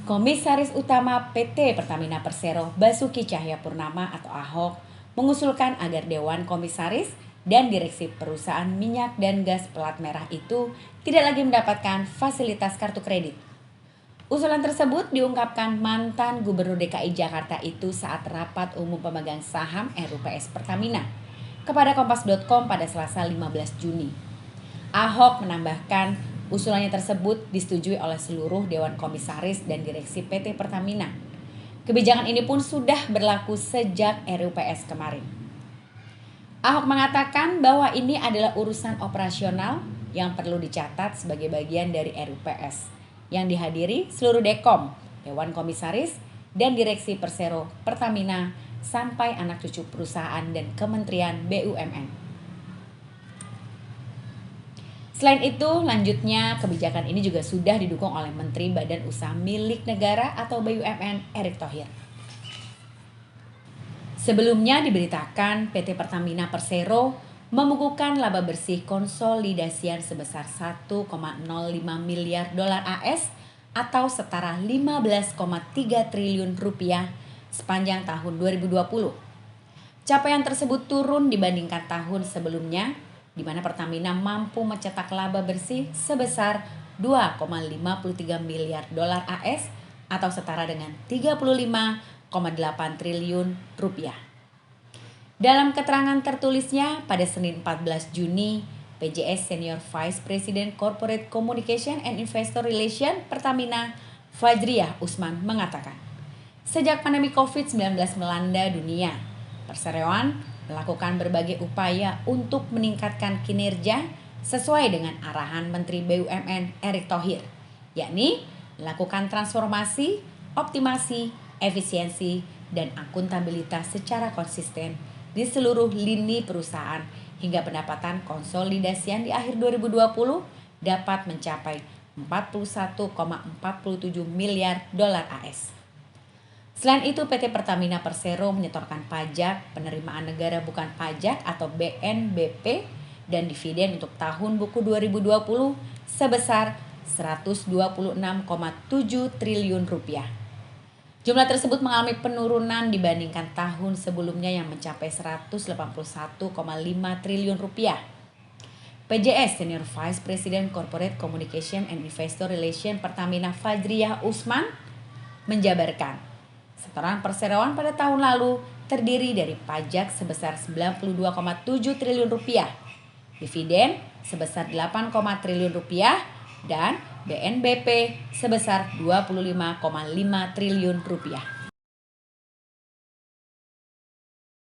Komisaris Utama PT Pertamina Persero Basuki Cahayapurnama atau Ahok mengusulkan agar Dewan Komisaris dan Direksi Perusahaan Minyak dan Gas Pelat Merah itu tidak lagi mendapatkan fasilitas kartu kredit. Usulan tersebut diungkapkan mantan Gubernur DKI Jakarta itu saat rapat umum pemegang saham RUPS Pertamina kepada Kompas.com pada Selasa 15 Juni. Ahok menambahkan usulannya tersebut disetujui oleh seluruh Dewan Komisaris dan Direksi PT Pertamina. Kebijakan ini pun sudah berlaku sejak RUPS kemarin. Ahok mengatakan bahwa ini adalah urusan operasional yang perlu dicatat sebagai bagian dari RUPS yang dihadiri seluruh Dekom, Dewan Komisaris, dan Direksi Persero Pertamina sampai anak cucu perusahaan dan Kementerian BUMN. Selain itu, lanjutnya kebijakan ini juga sudah didukung oleh Menteri Badan Usaha Milik Negara atau BUMN Erick Thohir. Sebelumnya diberitakan PT Pertamina Persero membukukan laba bersih konsolidasian sebesar 1,05 miliar dolar AS atau setara 15,3 triliun rupiah sepanjang tahun 2020. Capaian tersebut turun dibandingkan tahun sebelumnya, di mana Pertamina mampu mencetak laba bersih sebesar 2,53 miliar dolar AS atau setara dengan 35,8 triliun rupiah. Dalam keterangan tertulisnya pada Senin 14 Juni, PJS Senior Vice President Corporate Communication and Investor Relations Pertamina, Fajriyah Usman mengatakan, sejak pandemi COVID-19 melanda dunia, perseroan melakukan berbagai upaya untuk meningkatkan kinerja sesuai dengan arahan Menteri BUMN Erick Thohir, yakni melakukan transformasi, optimasi, efisiensi, dan akuntabilitas secara konsisten di seluruh lini perusahaan hingga pendapatan konsolidasian di akhir 2020 dapat mencapai 41,47 miliar dolar AS. Selain itu, PT Pertamina Persero menyetorkan pajak penerimaan negara bukan pajak atau BNBP dan dividen untuk tahun buku 2020 sebesar 126,7 triliun rupiah. Jumlah tersebut mengalami penurunan dibandingkan tahun sebelumnya yang mencapai 181,5 triliun rupiah. PJS Senior Vice President Corporate Communication and Investor Relations Pertamina Fajriyah Usman menjabarkan, setoran perseroan pada tahun lalu terdiri dari pajak sebesar 92,7 triliun rupiah, dividen sebesar 8, triliun rupiah, dan BNBP sebesar 25,5 triliun rupiah.